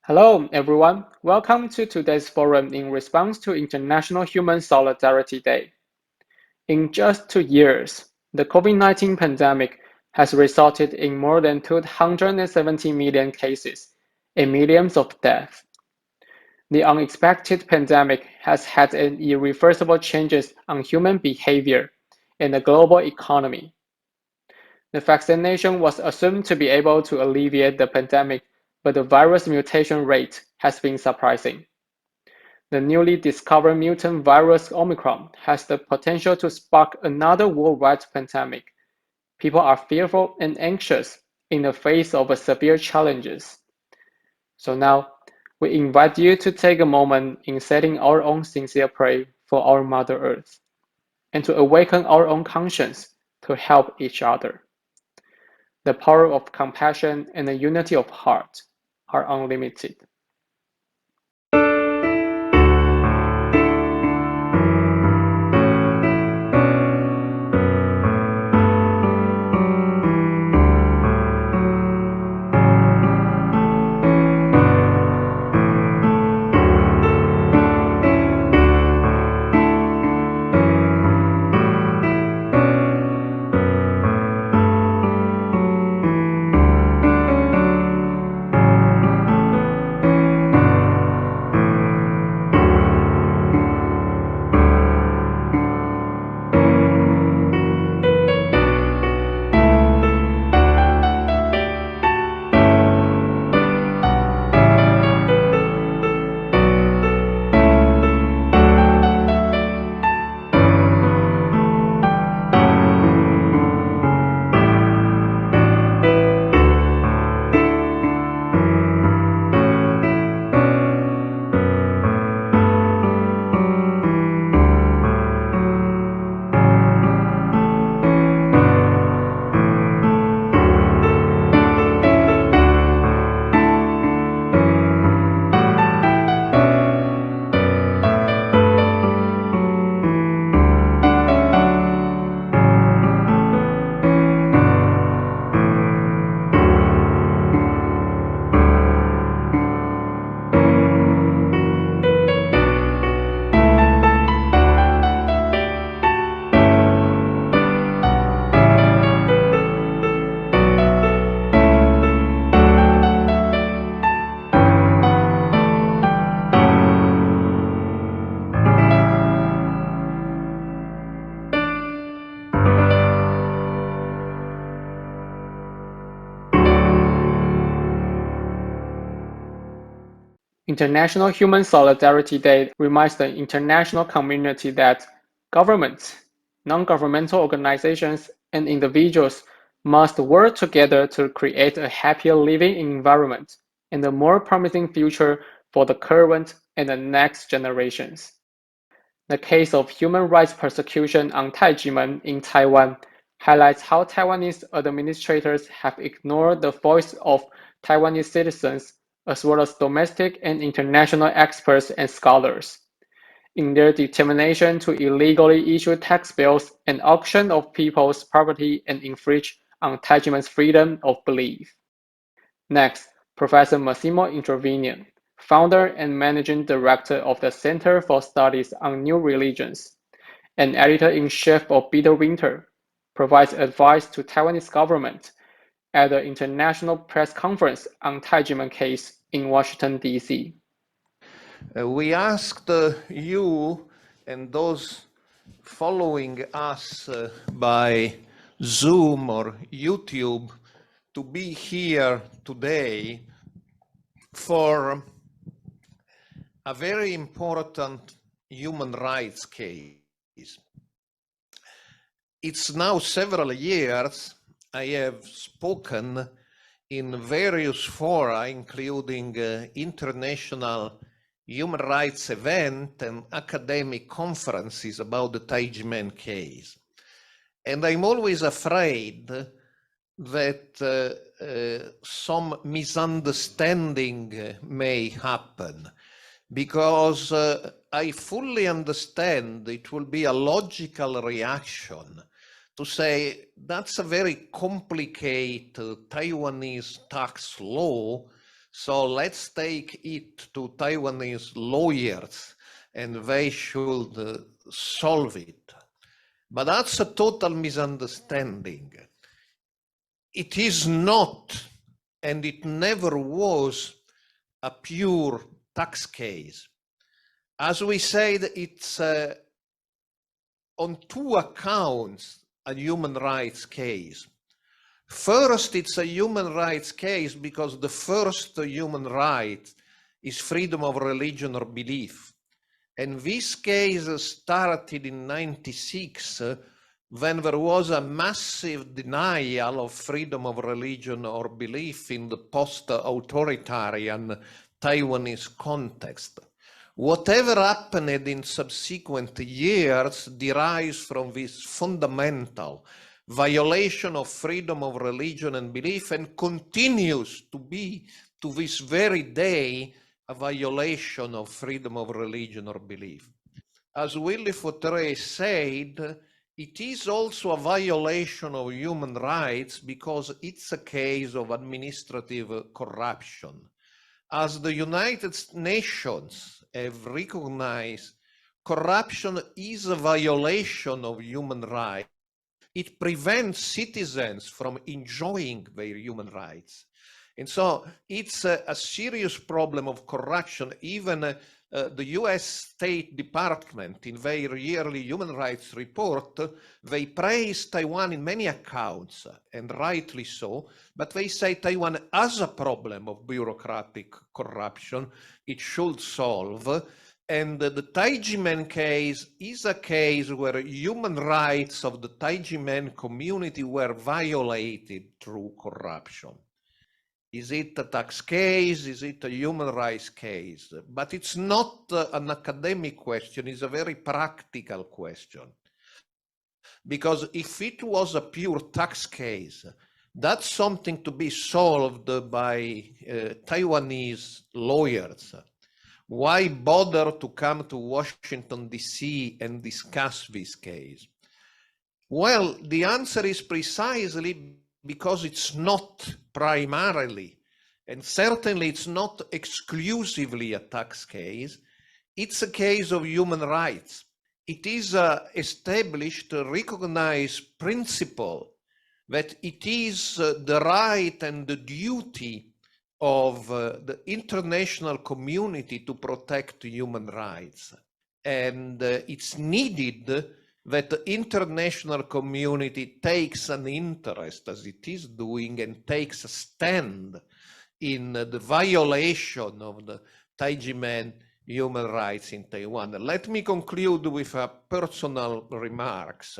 Hello, everyone. Welcome to today's forum in response to International Human Solidarity Day. In just 2 years, the COVID-19 pandemic has resulted in more than 270 million cases and millions of deaths. The unexpected pandemic has had an irreversible changes on human behavior and the global economy. The vaccination was assumed to be able to alleviate the pandemic, but the virus mutation rate has been surprising. The newly discovered mutant virus Omicron has the potential to spark another worldwide pandemic. People are fearful and anxious in the face of severe challenges. So now, we invite you to take a moment in setting our own sincere prayer for our Mother Earth, and to awaken our own conscience to help each other. The power of compassion and the unity of heart are unlimited. International Human Solidarity Day reminds the international community that governments, non-governmental organizations, and individuals must work together to create a happier living environment and a more promising future for the current and the next generations. The case of human rights persecution on Tai Ji Men in Taiwan highlights how Taiwanese administrators have ignored the voice of Taiwanese citizens as well as domestic and international experts and scholars, in their determination to illegally issue tax bills and auction of people's property and infringe on Tai Ji Men's freedom of belief. Next, Professor Massimo Intervenian, founder and managing director of the Center for Studies on New Religions and editor-in-chief of Bitter Winter, provides advice to Taiwanese government at the International Press Conference on Tai Ji Men case in Washington, D.C. We asked you and those following us by Zoom or YouTube to be here today for a very important human rights case. It's now several years I have spoken in various fora, including international human rights events and academic conferences about the Tai Ji Men case. And I'm always afraid that some misunderstanding may happen, because I fully understand it will be a logical reaction to say that's a very complicated Taiwanese tax law, So let's take it to Taiwanese lawyers and they should solve it. But that's a total misunderstanding. It is not, and it never was, a pure tax case. As we said, it's on two accounts a human rights case. First, it's a human rights case because the first human right is freedom of religion or belief. And this case started in 96 when there was a massive denial of freedom of religion or belief in the post-authoritarian Taiwanese context. Whatever happened in subsequent years derives from this fundamental violation of freedom of religion and belief and continues to be, to this very day, a violation of freedom of religion or belief. As Willy Fautré said, it is also a violation of human rights because it's a case of administrative corruption. As the United Nations have recognized, corruption is a violation of human rights. It prevents citizens from enjoying their human rights. And so it's a serious problem of corruption. Even the US State Department, in their yearly human rights report, they praise Taiwan in many accounts, and rightly so, but they say Taiwan has a problem of bureaucratic corruption it should solve. And the Tai Ji Men case is a case where human rights of the Tai Ji Men community were violated through corruption. Is it a tax case? Is it a human rights case? But it's not an academic question, it's a very practical question. Because if it was a pure tax case, that's something to be solved by Taiwanese lawyers. Why bother to come to Washington, D.C. and discuss this case? Well, the answer is precisely because it's not primarily, and certainly it's not exclusively a tax case, it's a case of human rights. It is an established, recognized principle that it is the right and the duty of the international community to protect human rights. And it's needed that the international community takes an interest, as it is doing, and takes a stand in the violation of the Tai Ji Men human rights in Taiwan. Let me conclude with a personal remarks.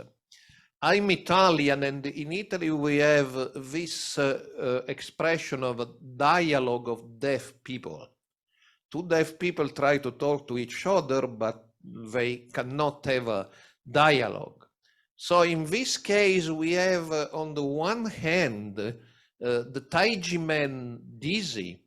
I'm Italian, and in Italy we have this expression of a dialogue of deaf people. Two deaf people try to talk to each other, but they cannot have a dialogue. So in this case, we have on the one hand, the Tai Ji Men dizzy.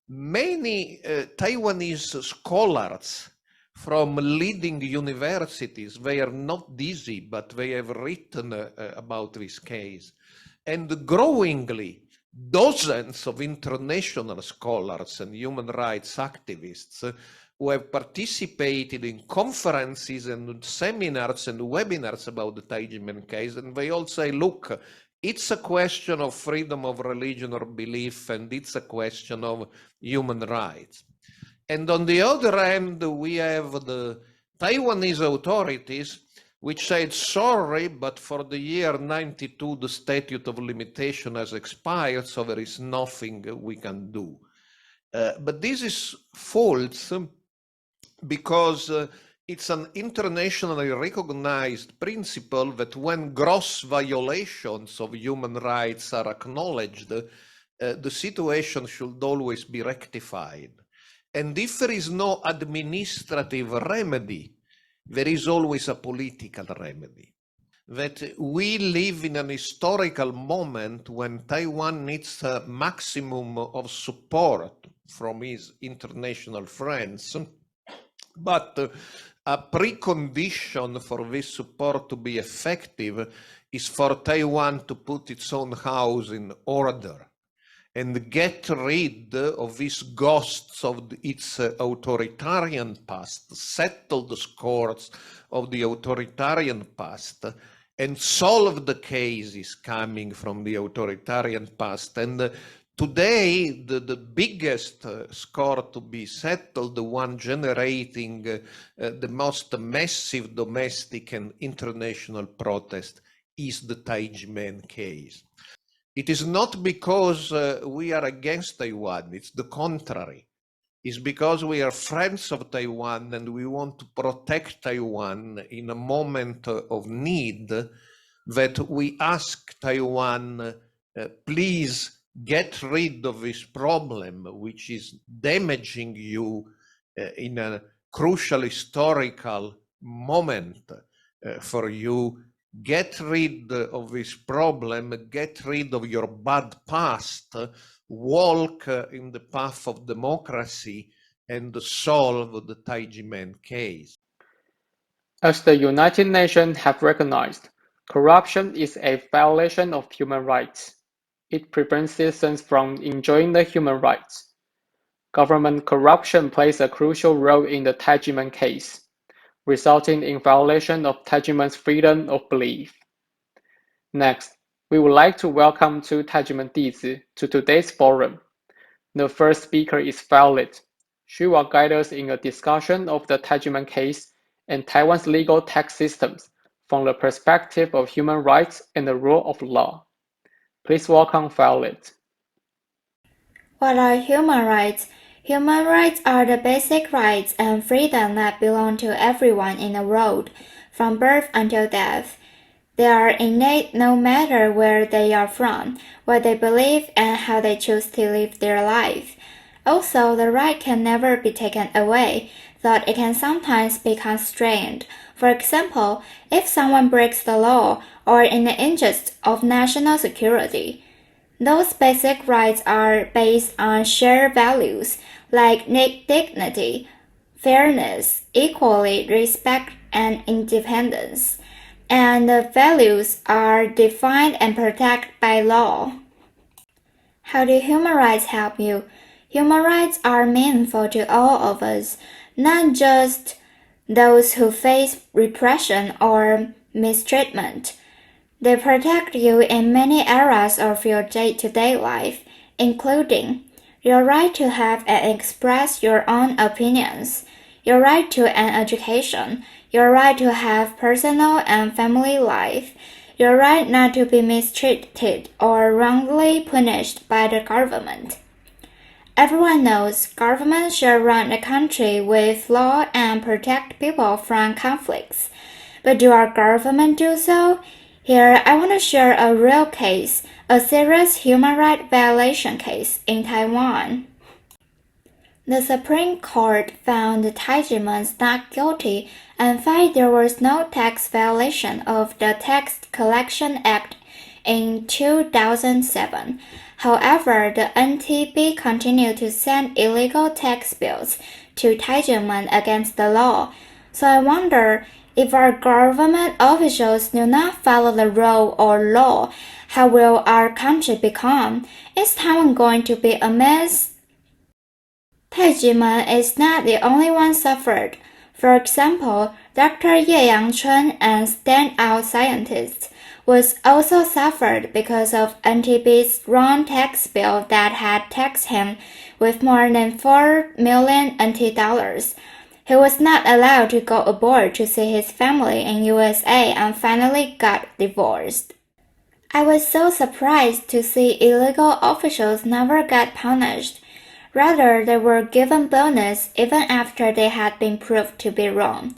Many Taiwanese scholars from leading universities, they are not dizzy, but they have written about this case. And growingly, dozens of international scholars and human rights activists who have participated in conferences and seminars and webinars about the Tai Ji Men case, and they all say, look, it's a question of freedom of religion or belief, and it's a question of human rights. And on the other hand, we have the Taiwanese authorities, which said, sorry, but for the year 92, the statute of limitation has expired, so there is nothing we can do. But this is false, because it's an internationally recognized principle that when gross violations of human rights are acknowledged, the situation should always be rectified. And if there is no administrative remedy, there is always a political remedy. That we live in an historical moment when Taiwan needs a maximum of support from its international friends, but a precondition for this support to be effective is for Taiwan to put its own house in order. and get rid of these ghosts of its authoritarian past, settle the scores of the authoritarian past, and solve the cases coming from the authoritarian past. And today, the biggest score to be settled, the one generating the most massive domestic and international protest, is the Tai Ji Men case. It is not because we are against Taiwan, it's the contrary. It's because we are friends of Taiwan and we want to protect Taiwan in a moment of need that we ask Taiwan, please get rid of this problem, which is damaging you in a crucial historical moment for you. Get rid of this problem, get rid of your bad past, walk in the path of democracy, and solve the Tai Ji Men case. As the United Nations have recognized, corruption is a violation of human rights. It prevents citizens from enjoying the human rights. Government corruption plays a crucial role in the Tai Ji Men case, resulting in violation of Tai Ji Men's freedom of belief. Next, we would like to welcome two Tai Ji Men 弟子 to today's forum. The first speaker is Violet. She will guide us in a discussion of the Tai Ji Men case and Taiwan's legal tax systems from the perspective of human rights and the rule of law. Please welcome Violet. What are human rights? Human rights are the basic rights and freedom that belong to everyone in the world, from birth until death. They are innate no matter where they are from, what they believe, and how they choose to live their life. Also, the right can never be taken away, though it can sometimes be constrained. For example, if someone breaks the law or in the interest of national security. Those basic rights are based on shared values like dignity, fairness, equality, respect, and independence. And the values are defined and protected by law. How do human rights help you? Human rights are meaningful to all of us, not just those who face repression or mistreatment. They protect you in many areas of your day-to-day life, including your right to have and express your own opinions, your right to an education, your right to have personal and family life, your right not to be mistreated or wrongly punished by the government. Everyone knows governments should run the country with law and protect people from conflicts. But do our government do so? Here, I want to share a real case, a serious human rights violation case in Taiwan. The Supreme Court found the Tai Ji Men not guilty and found there was no tax violation of the Tax Collection Act in 2007. However, the NTB continued to send illegal tax bills to Tai Ji Men against the law. So I wonder, if our government officials do not follow the rule or law, how will our country become? Is Taiwan going to be a mess? Tai Ji Men is not the only one suffered. For example, Dr. Ye Yangchun, a standout scientist, was also suffered because of NTB's wrong tax bill that had taxed him with more than 4 million NT dollars. He was not allowed to go abroad to see his family in USA and finally got divorced. I was so surprised to see illegal officials never got punished. Rather, they were given bonus even after they had been proved to be wrong.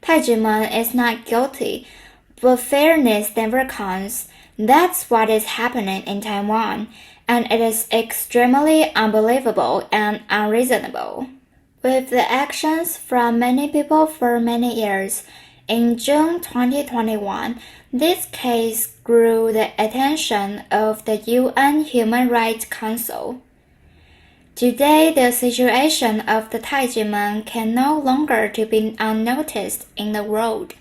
Tai Ji Men is not guilty, but fairness never comes. That's what is happening in Taiwan, and it is extremely unbelievable and unreasonable. With the actions from many people for many years, in June 2021, this case drew the attention of the UN Human Rights Council. Today, the situation of the Tai Ji Men can no longer to be unnoticed in the world.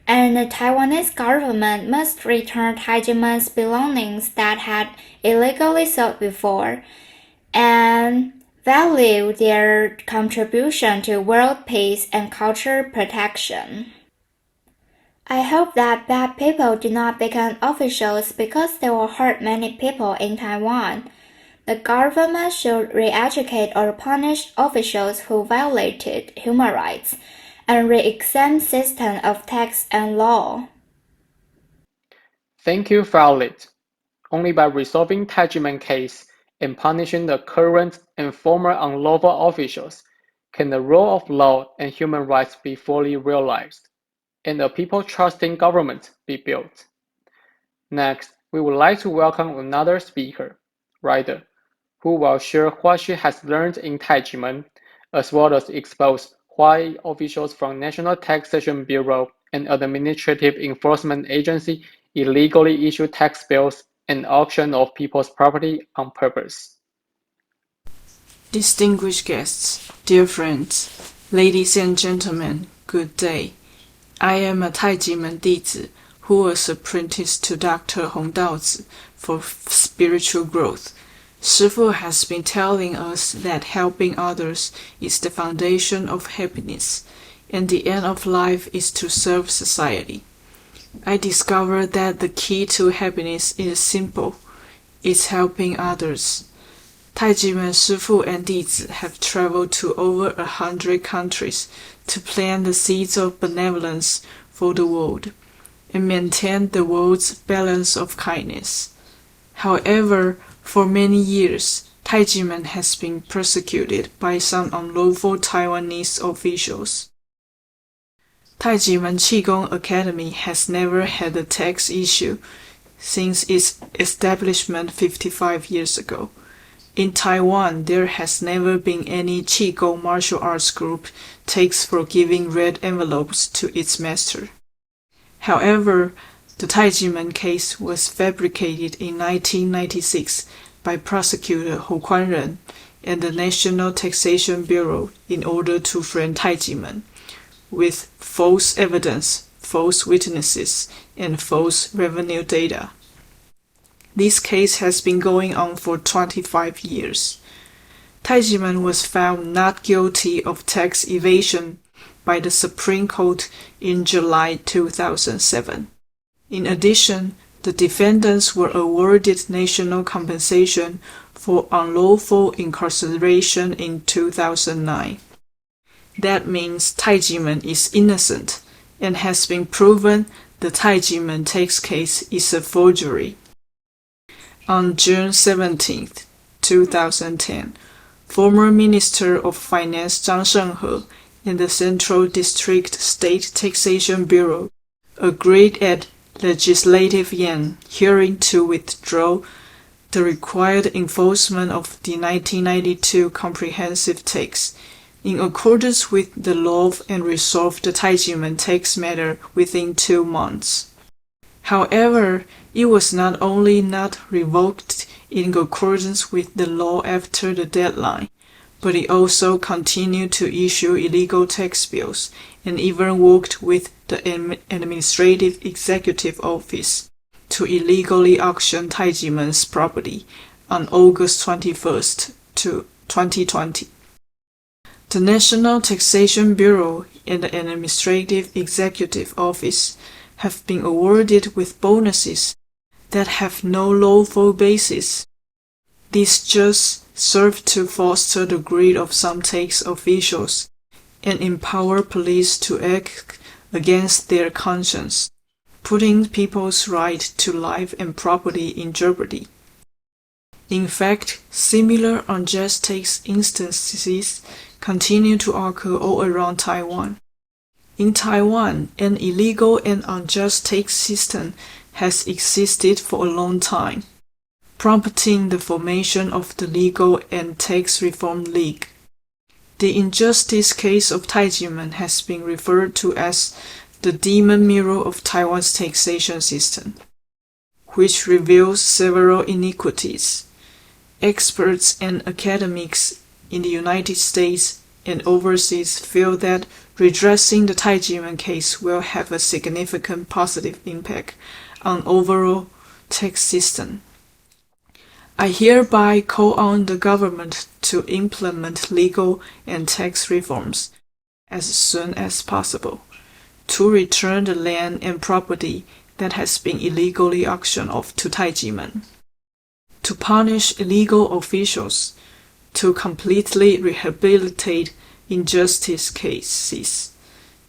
and the Taiwanese government must return Tai Ji Men's belongings that had illegally sold before, and value their contribution to world peace and culture protection. I hope that bad people do not become officials because they will hurt many people in Taiwan. The government should re-educate or punish officials who violated human rights and re-examine system of tax and law. Thank you, Violet. Only by resolving Tai Ji Men case and punishing the current and former unlawful officials can the rule of law and human rights be fully realized, and a people trusting government be built. Next, we would like to welcome another speaker, Ryder, who will share what she has learned in Tai Ji Men, as well as expose why officials from National Taxation Bureau and Administrative Enforcement Agency illegally issue tax bills and auction of people's property on purpose. Distinguished guests, dear friends, ladies and gentlemen, good day. I am a Tai Ji Men 弟子 who was apprenticed to Dr. Hong Daozi for spiritual growth. Shifu has been telling us that helping others is the foundation of happiness, and the end of life is to serve society. I discovered that the key to happiness is simple. It's helping others. Tai Ji Men Shifu and 弟子 have traveled to over 100 countries to plant the seeds of benevolence for the world and maintain the world's balance of kindness. However, for many years, Tai Ji Men has been persecuted by some unlawful Taiwanese officials. Tai Ji Men Qigong Academy has never had a tax issue since its establishment 55 years ago. In Taiwan, there has never been any Qigong martial arts group takes for giving red envelopes to its master. However, the Tai Ji Men case was fabricated in 1996 by prosecutor Hu Kuan-ren and the National Taxation Bureau in order to frame Tai Ji Men with false evidence, false witnesses, and false revenue data. This case has been going on for 25 years. Tai Ji Men was found not guilty of tax evasion by the Supreme Court in July 2007. In addition, the defendants were awarded national compensation for unlawful incarceration in 2009. That means Tai Ji Men is innocent and has been proven the Tai Ji Men tax case is a forgery. On June 17, 2010, former Minister of Finance Zhang Shenghe and the Central District State Taxation Bureau agreed at Legislative Yuan hearing to withdraw the required enforcement of the 1992 comprehensive tax in accordance with the law and resolve the Tai Ji Men tax matter within 2 months. However, it was not only not revoked in accordance with the law after the deadline, but it also continued to issue illegal tax bills and even worked with the Administrative Executive Office to illegally auction Tai Ji Men's property on August 21, 2020. The National Taxation Bureau and the Administrative Executive Office have been awarded with bonuses that have no lawful basis. These just serve to foster the greed of some tax officials and empower police to act against their conscience, putting people's right to life and property in jeopardy. In fact, similar unjust tax instances continue to occur all around Taiwan. In Taiwan, an illegal and unjust tax system has existed for a long time, prompting the formation of the Legal and Tax Reform League. The injustice case of Tai Ji Men has been referred to as the demon mirror of Taiwan's taxation system, which reveals several iniquities. Experts and academics in the United States, and overseas feel that redressing the Tai Ji Men case will have a significant positive impact on overall tax system. I hereby call on the government to implement legal and tax reforms as soon as possible, to return the land and property that has been illegally auctioned off to Tai Ji Men, to punish illegal officials, to completely rehabilitate injustice cases,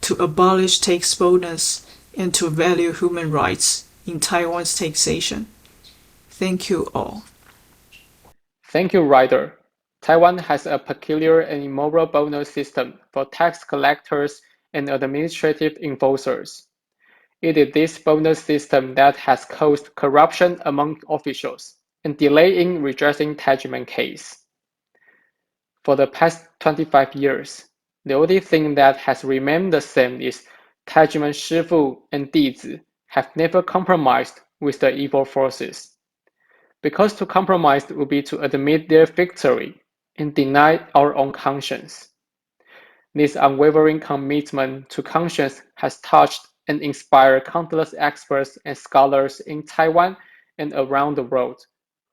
to abolish tax bonus, and to value human rights in Taiwan's taxation. Thank you all. Thank you, Ryder. Taiwan has a peculiar and immoral bonus system for tax collectors and administrative enforcers. It is this bonus system that has caused corruption among officials and delay in redressing Tai Ji Men case. For the past 25 years, the only thing that has remained the same is Tai Ji Men Shifu and Dizi have never compromised with the evil forces. Because to compromise would be to admit their victory and deny our own conscience. This unwavering commitment to conscience has touched and inspired countless experts and scholars in Taiwan and around the world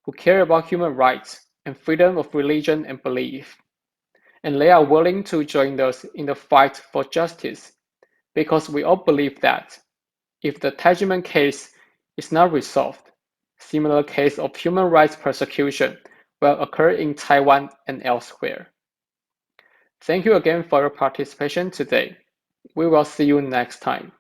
who care about human rights and freedom of religion and belief. And they are willing to join us in the fight for justice because we all believe that if the Tai Ji Men case is not resolved, similar case of human rights persecution will occur in Taiwan and elsewhere. Thank you again for your participation today. We will see you next time.